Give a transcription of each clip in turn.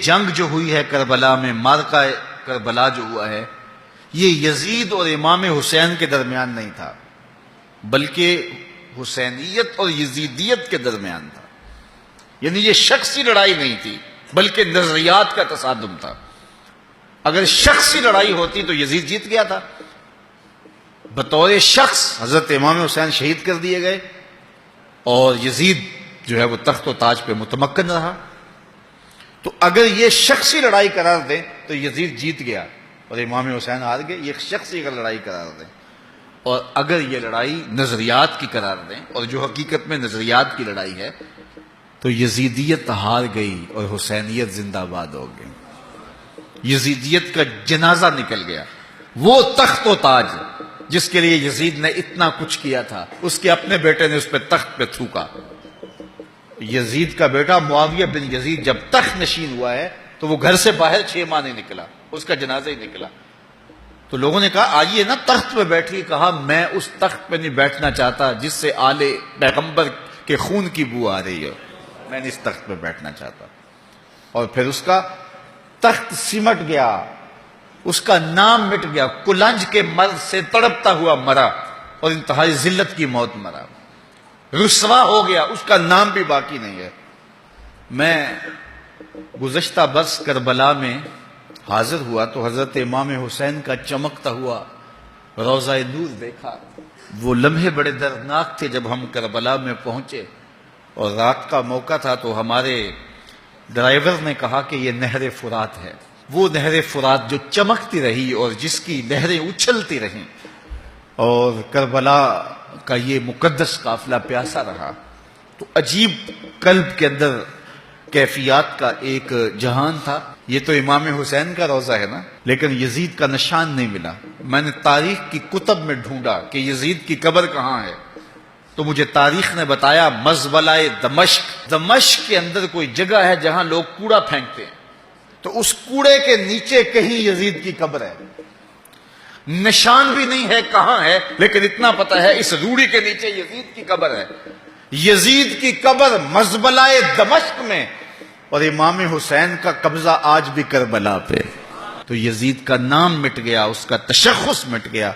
جنگ جو ہوئی ہے کربلا میں، مارکہ کربلا جو ہوا ہے، یہ یزید اور امام حسین کے درمیان نہیں تھا، بلکہ حسینیت اور یزیدیت کے درمیان تھا۔ یعنی یہ شخصی لڑائی نہیں تھی، بلکہ نظریات کا تصادم تھا۔ اگر شخصی لڑائی ہوتی تو یزید جیت گیا تھا، بطور شخص حضرت امام حسین شہید کر دیے گئے اور یزید جو ہے وہ تخت و تاج پہ متمکن رہا۔ تو اگر یہ شخصی لڑائی قرار دیں تو یزید جیت گیا اور امام حسین ہار گئے، یہ شخصی اگر لڑائی قرار دیں۔ اور اگر یہ لڑائی نظریات کی قرار دیں، اور جو حقیقت میں نظریات کی لڑائی ہے، تو یزیدیت ہار گئی اور حسینیت زندہ باد ہو گئی۔ یزیدیت کا جنازہ نکل گیا۔ وہ تخت و تاج جس کے لیے یزید نے اتنا کچھ کیا تھا، اس کے اپنے بیٹے نے اس پہ تخت پہ تھوکا۔ یزید کا بیٹا معاویہ بن یزید جب تخت نشین ہوا ہے تو وہ گھر سے باہر 6 ماہ نہیں نکلا، اس کا جنازہ ہی نکلا۔ تو لوگوں نے کہا آئیے نا تخت پہ بیٹھیے، کہا میں اس تخت پہ نہیں بیٹھنا چاہتا جس سے آل پیغمبر کے خون کی بو آ رہی ہے، میں نہیں اس تخت پہ بیٹھنا چاہتا۔ اور پھر اس کا تخت سمٹ گیا، اس کا نام مٹ گیا، کلنج کے مرض سے تڑپتا ہوا مرا اور انتہائی ذلت کی موت مرا، رسوا ہو گیا، اس کا نام بھی باقی نہیں ہے۔ میں گزشتہ برس کربلا میں حاضر ہوا تو حضرت امام حسین کا چمکتا ہوا روضہ نور دیکھا۔ وہ لمحے بڑے دردناک تھے جب ہم کربلا میں پہنچے اور رات کا موقع تھا، تو ہمارے ڈرائیور نے کہا کہ یہ نہر فرات ہے، وہ نہر فرات جو چمکتی رہی اور جس کی لہریں اچھلتی رہیں، اور کربلا کا یہ مقدس قافلہ پیاسا رہا۔ تو عجیب قلب کے اندر کیفیات کا ایک جہان تھا۔ یہ تو امام حسین کا روضہ ہے نا، لیکن یزید کا نشان نہیں ملا۔ میں نے تاریخ کی کتب میں ڈھونڈا کہ یزید کی قبر کہاں ہے، تو مجھے تاریخ نے بتایا مزبلہ دمشق، دمشق کے اندر کوئی جگہ ہے جہاں لوگ کوڑا پھینکتے ہیں، تو اس کوڑے کے نیچے کہیں یزید کی قبر ہے۔ نشان بھی نہیں ہے کہاں ہے، لیکن اتنا پتا ہے اس روڑی کے نیچے یزید کی قبر ہے۔ یزید کی قبر مزبلہ دمشق میں، اور امام حسین کا قبضہ آج بھی کربلا پہ۔ تو یزید کا نام مٹ گیا، اس کا تشخص مٹ گیا،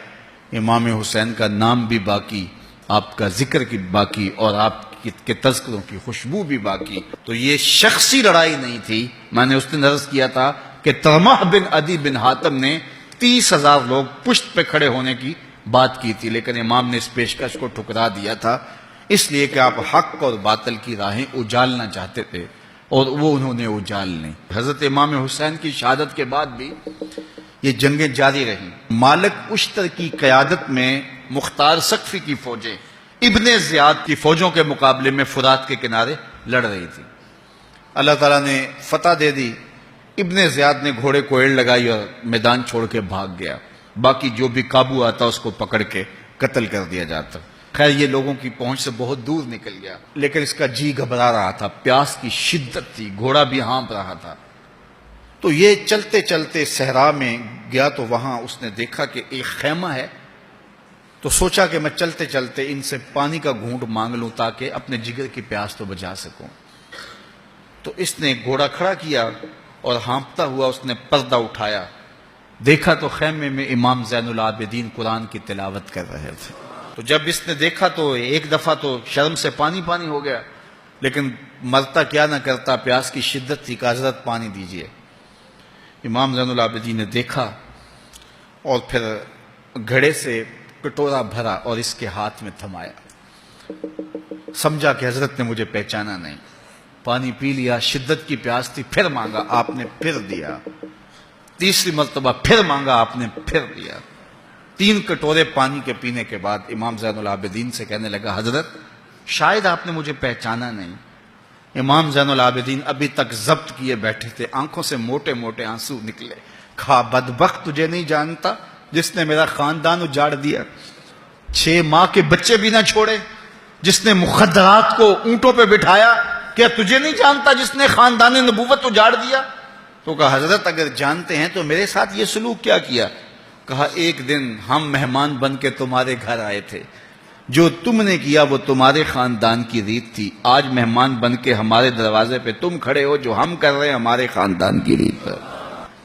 امام حسین کا نام بھی باقی، آپ کا ذکر کی باقی، اور آپ کے تذکروں کی خوشبو بھی باقی۔ تو یہ شخصی لڑائی نہیں تھی۔ میں نے اس دن عرض کیا تھا کہ طلحہ بن عدی بن حاتم نے 30,000 لوگ پشت پہ کھڑے ہونے کی بات کی تھی، لیکن امام نے اس پیشکش کو ٹھکرا دیا تھا، اس لیے کہ آپ حق اور باطل کی راہیں اجالنا چاہتے تھے، اور وہ انہوں نے اجال نہیں۔ حضرت امام حسین کی شہادت کے بعد بھی یہ جنگیں جاری رہیں۔ مالک اشتر کی قیادت میں مختار سقفی کی فوجیں ابن زیاد کی فوجوں کے مقابلے میں فرات کے کنارے لڑ رہی تھی۔ اللہ تعالیٰ نے فتح دے دی، ابن زیاد نے گھوڑے کو ایڑ لگائی اور میدان چھوڑ کے بھاگ گیا، باقی جو بھی قابو آتا اس کو پکڑ کے قتل کر دیا جاتا۔ خیر یہ لوگوں کی پہنچ سے بہت دور نکل گیا، لیکن اس کا جی گھبرا رہا تھا، پیاس کی شدت تھی، گھوڑا بھی ہانپ رہا تھا۔ تو یہ چلتے چلتے صحرا میں گیا تو وہاں اس نے دیکھا کہ ایک خیمہ ہے، تو سوچا کہ میں چلتے چلتے ان سے پانی کا گھونٹ مانگ لوں تاکہ اپنے جگر کی پیاس تو بجھا سکوں۔ تو اس نے گھوڑا کھڑا کیا اور ہانپتا ہوا اس نے پردہ اٹھایا، دیکھا تو خیمے میں امام زین العابدین قرآن کی تلاوت کر رہے تھے۔ تو جب اس نے دیکھا تو ایک دفعہ تو شرم سے پانی پانی ہو گیا، لیکن مرتا کیا نہ کرتا، پیاس کی شدت تھی کہ حضرت پانی دیجئے۔ امام زین العابدین نے دیکھا اور پھر گھڑے سے کٹورا بھرا اور اس کے ہاتھ میں تھمایا، سمجھا کہ حضرت نے مجھے پہچانا نہیں، پانی پی لیا، شدت کی پیاس تھی، پھر مانگا، آپ نے پھر دیا، تیسری مرتبہ پھر مانگا، آپ نے پھر دیا۔ 3 کٹورے پانی کے پینے کے بعد امام زین العابدین سے کہنے لگا حضرت شاید آپ نے مجھے پہچانا نہیں۔ امام زین العابدین ابھی تک ضبط کیے بیٹھے تھے، آنکھوں سے موٹے موٹے آنسو نکلے۔ کھا بدبخت، تجھے نہیں جانتا جس نے میرا خاندان اجاڑ دیا، 6 ماہ کے بچے بھی نہ چھوڑے، جس نے مخدرات کو اونٹوں پہ بٹھایا، کیا تجھے نہیں جانتا جس نے خاندان نبوت اجاڑ دیا؟ تو کہا حضرت اگر جانتے ہیں تو میرے ساتھ یہ سلوک کیا کیا؟ کہا ایک دن ہم مہمان بن کے تمہارے گھر آئے تھے، جو تم نے کیا وہ تمہارے خاندان کی ریت تھی، آج مہمان بن کے ہمارے دروازے پہ تم کھڑے ہو، جو ہم کر رہے ہیں ہمارے خاندان کی ریت پر۔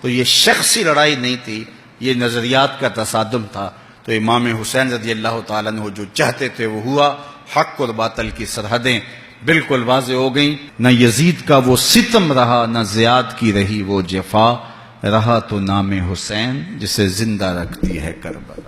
تو یہ شخصی لڑائی نہیں تھی، یہ نظریات کا تصادم تھا۔ تو امام حسین رضی اللہ تعالیٰ عنہ جو چاہتے تھے وہ ہوا، حق اور باطل کی سرحدیں بالکل واضح ہو گئیں، نہ یزید کا وہ ستم رہا، نہ زیاد کی رہی وہ جفا، رہا تو نام حسین جسے زندہ رکھتی ہے کربلا۔